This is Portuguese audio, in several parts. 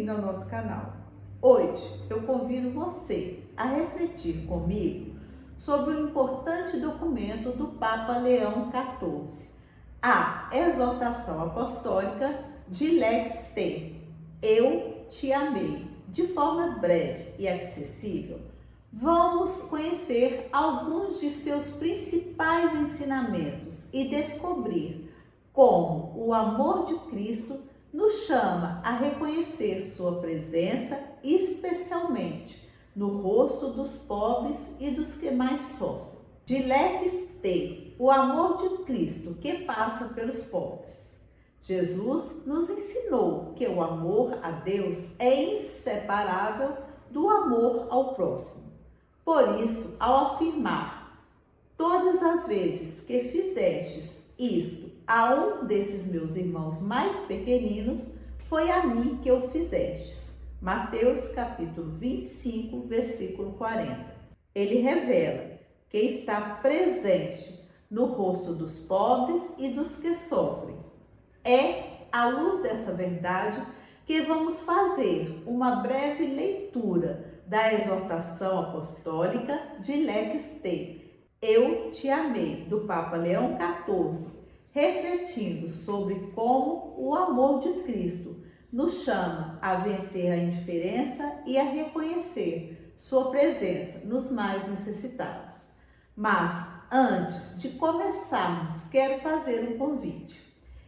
bem-vindo ao nosso canal. Hoje eu convido você a refletir comigo sobre o importante documento do Papa Leão XIV, a exortação apostólica Dilexi Te, Eu Te Amei. De forma breve e acessível, vamos conhecer alguns de seus principais ensinamentos e descobrir como o amor de Cristo nos chama a reconhecer sua presença, especialmente no rosto dos pobres e dos que mais sofrem. Dilexi Te, o amor de Cristo que passa pelos pobres. Jesus nos ensinou que o amor a Deus é inseparável do amor ao próximo. Por isso, ao afirmar: todas as vezes que fizestes isto a um desses meus irmãos mais pequeninos, foi a mim que o fizestes. Mateus capítulo 25, versículo 40. Ele revela que está presente no rosto dos pobres e dos que sofrem. É à luz dessa verdade que vamos fazer uma breve leitura da exortação apostólica Dilexi Te, Eu Te Amei, do Papa Leão XIV, refletindo sobre como o amor de Cristo nos chama a vencer a indiferença e a reconhecer sua presença nos mais necessitados. Mas antes de começarmos, quero fazer um convite.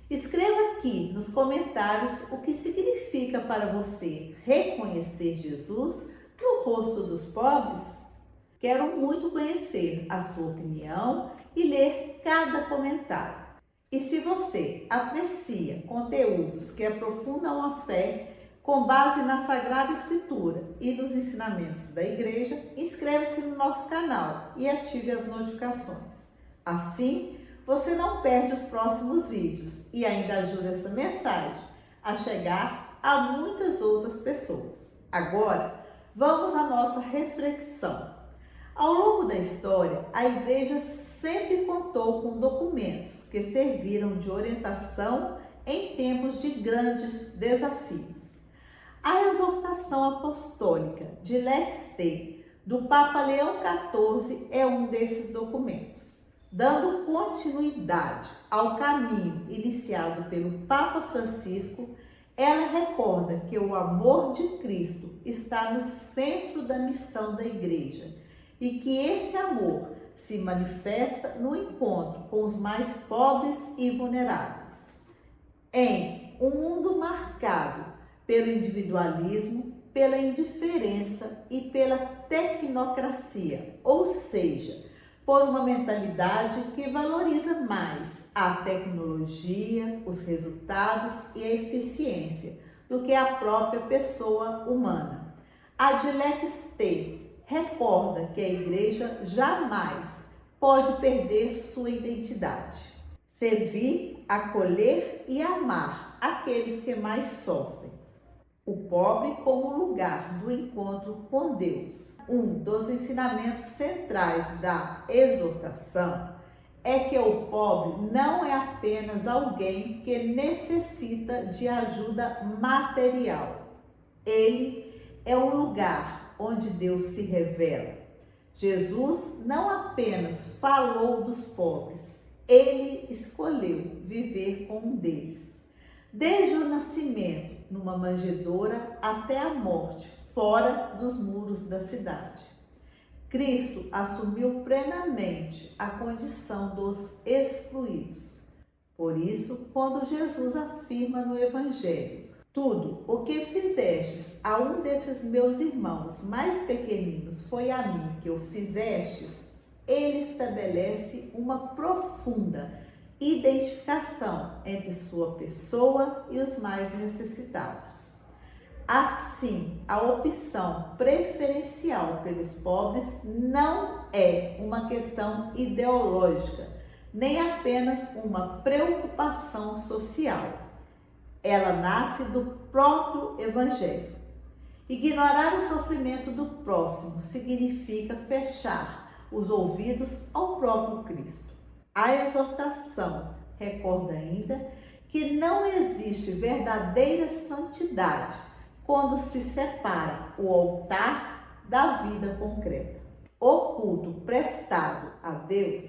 Escreva aqui nos comentários o que significa para você reconhecer Jesus no rosto dos pobres. Quero muito conhecer a sua opinião e ler cada comentário. E se você aprecia conteúdos que aprofundam a fé com base na Sagrada Escritura e nos ensinamentos da Igreja, inscreva-se no nosso canal e ative as notificações. Assim, você não perde os próximos vídeos e ainda ajuda essa mensagem a chegar a muitas outras pessoas. Agora, vamos à nossa reflexão. Ao longo da história, a Igreja sempre contou com documentos que serviram de orientação em tempos de grandes desafios. A exortação apostólica Dilexi Te, do Papa Leão XIV, é um desses documentos. Dando continuidade ao caminho iniciado pelo Papa Francisco, ela recorda que o amor de Cristo está no centro da missão da Igreja e que esse amor se manifesta no encontro com os mais pobres e vulneráveis. Em um mundo marcado pelo individualismo, pela indiferença e pela tecnocracia, ou seja, por uma mentalidade que valoriza mais a tecnologia, os resultados e a eficiência do que a própria pessoa humana. A Dilexi Te recorda que a Igreja jamais pode perder sua identidade. Servir, acolher e amar aqueles que mais sofrem. O pobre como lugar do encontro com Deus. Um dos ensinamentos centrais da exortação é que o pobre não é apenas alguém que necessita de ajuda material. Ele é um lugar onde Deus se revela. Jesus não apenas falou dos pobres, ele escolheu viver com um deles. Desde o nascimento, numa manjedoura, até a morte, fora dos muros da cidade. Cristo assumiu plenamente a condição dos excluídos. Por isso, quando Jesus afirma no Evangelho: tudo o que fizestes a um desses meus irmãos mais pequeninos foi a mim que o fizestes, ele estabelece uma profunda identificação entre sua pessoa e os mais necessitados. Assim, a opção preferencial pelos pobres não é uma questão ideológica, nem apenas uma preocupação social. Ela nasce do próprio Evangelho. Ignorar o sofrimento do próximo significa fechar os ouvidos ao próprio Cristo. A exortação recorda ainda que não existe verdadeira santidade quando se separa o altar da vida concreta. O culto prestado a Deus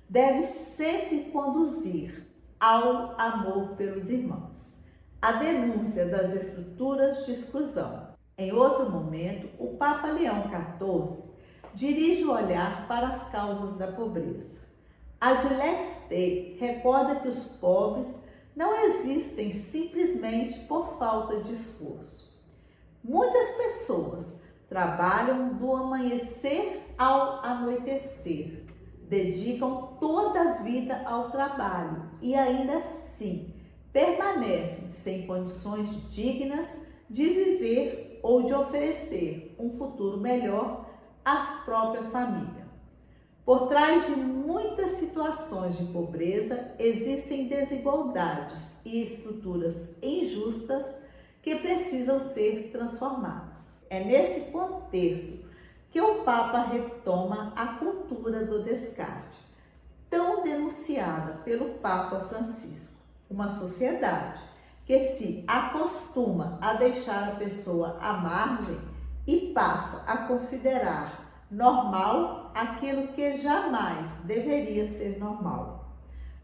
deve sempre conduzir ao amor pelos irmãos, a denúncia das estruturas de exclusão. Em outro momento, o Papa Leão XIV dirige o olhar para as causas da pobreza. Adilex Dei recorda que os pobres não existem simplesmente por falta de esforço. Muitas pessoas trabalham do amanhecer ao anoitecer, dedicam toda a vida ao trabalho e ainda assim permanecem sem condições dignas de viver ou de oferecer um futuro melhor à própria família. Por trás de muitas situações de pobreza existem desigualdades e estruturas injustas que precisam ser transformadas. É nesse contexto que o Papa retoma a cultura do descarte, tão denunciada pelo Papa Francisco, uma sociedade que se acostuma a deixar a pessoa à margem e passa a considerar normal aquilo que jamais deveria ser normal.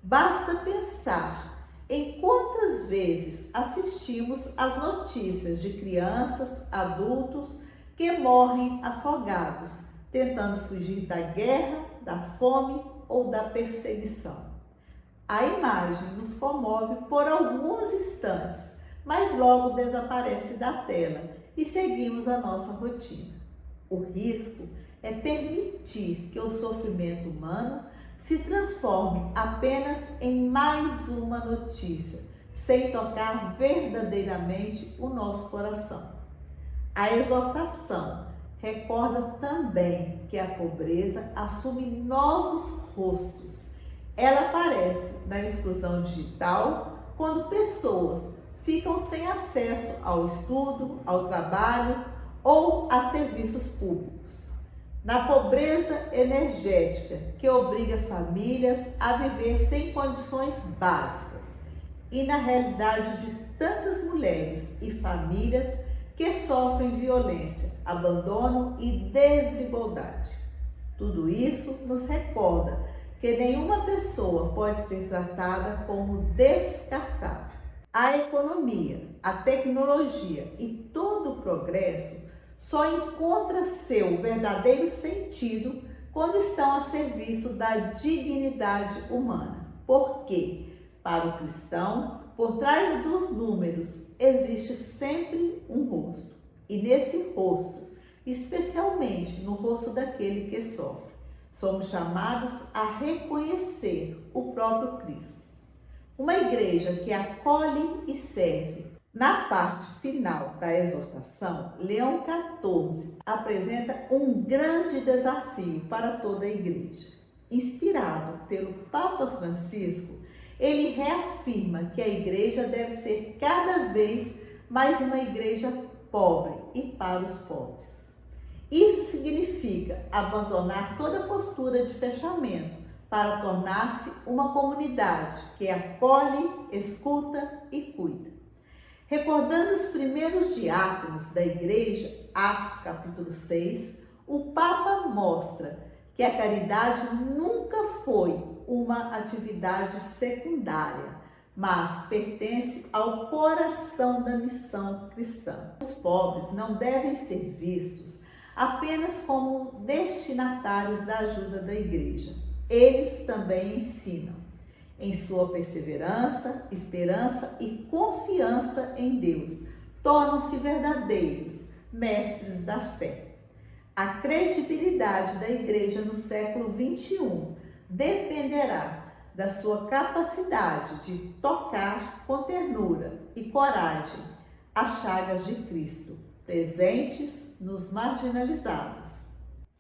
Basta pensar em quantas vezes assistimos às notícias de crianças, adultos que morrem afogados, tentando fugir da guerra, da fome ou da perseguição. A imagem nos comove por alguns instantes, mas logo desaparece da tela e seguimos a nossa rotina. O risco é permitir que o sofrimento humano se transforme apenas em mais uma notícia, sem tocar verdadeiramente o nosso coração. A exortação recorda também que a pobreza assume novos rostos. Ela aparece na exclusão digital, quando pessoas ficam sem acesso ao estudo, ao trabalho ou a serviços públicos. Na pobreza energética, que obriga famílias a viver sem condições básicas. E na realidade de tantas mulheres e famílias que sofrem violência, abandono e desigualdade. Tudo isso nos recorda que nenhuma pessoa pode ser tratada como descartável. A economia, a tecnologia e todo o progresso só encontra seu verdadeiro sentido quando estão a serviço da dignidade humana. Porque, para o cristão, por trás dos números existe sempre um rosto. E nesse rosto, especialmente no rosto daquele que sofre, somos chamados a reconhecer o próprio Cristo. Uma igreja que acolhe e serve. Na parte final da exortação, Leão XIV apresenta um grande desafio para toda a igreja. Inspirado pelo Papa Francisco, ele reafirma que a igreja deve ser cada vez mais uma igreja pobre e para os pobres. Isso significa abandonar toda postura de fechamento para tornar-se uma comunidade que acolhe, escuta e cuida. Recordando os primeiros diáconos da igreja, Atos capítulo 6, o Papa mostra que a caridade nunca foi uma atividade secundária, mas pertence ao coração da missão cristã. Os pobres não devem ser vistos apenas como destinatários da ajuda da igreja. Eles também ensinam em sua perseverança, esperança e confiança em Deus. Tornam-se verdadeiros mestres da fé. A credibilidade da igreja no século XXI dependerá da sua capacidade de tocar com ternura e coragem as chagas de Cristo, presentes nos marginalizados.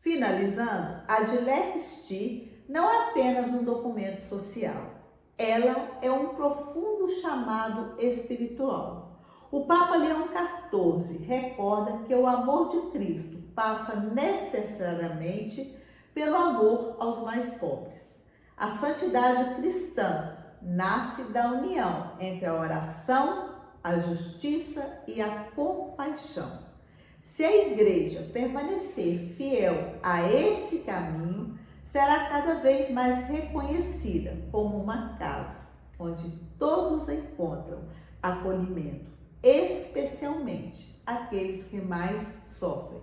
Finalizando, a Adilex Dei não é apenas um documento social. Ela é um profundo chamado espiritual. O Papa Leão XIV recorda que o amor de Cristo passa necessariamente pelo amor aos mais pobres. A santidade cristã nasce da união entre a oração a justiça e a compaixão. Se a igreja permanecer fiel a esse caminho, será cada vez mais reconhecida como uma casa onde todos encontram acolhimento, especialmente aqueles que mais sofrem.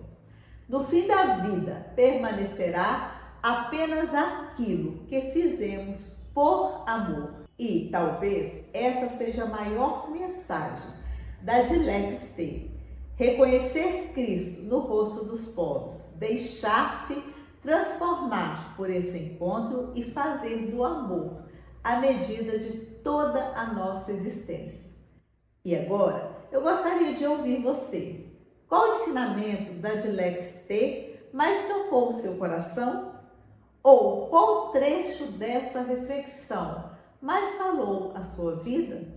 No fim da vida, permanecerá apenas aquilo que fizemos por amor. E talvez essa seja a maior mensagem da Dilex T. Reconhecer Cristo no rosto dos pobres, deixar-se transformar por esse encontro e fazer do amor a medida de toda a nossa existência. E agora, eu gostaria de ouvir você. Qual ensinamento da Dilex T mais tocou o seu coração? Ou qual trecho dessa reflexão mais falou a sua vida?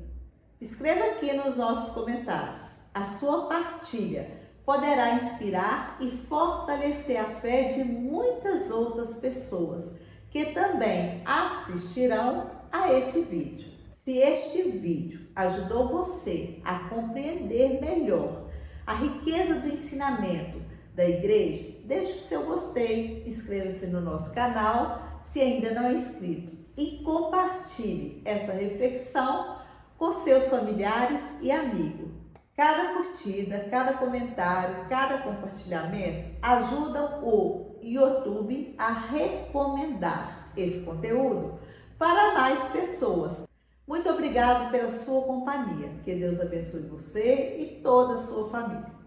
Escreva aqui nos nossos comentários. A sua partilha poderá inspirar e fortalecer a fé de muitas outras pessoas que também assistirão a esse vídeo. Se este vídeo ajudou você a compreender melhor a riqueza do ensinamento da igreja, deixe o seu gostei, inscreva-se no nosso canal se ainda não é inscrito e compartilhe essa reflexão com seus familiares e amigos. Cada curtida, cada comentário, cada compartilhamento ajudam o YouTube a recomendar esse conteúdo para mais pessoas. Muito obrigado pela sua companhia. Que Deus abençoe você e toda a sua família.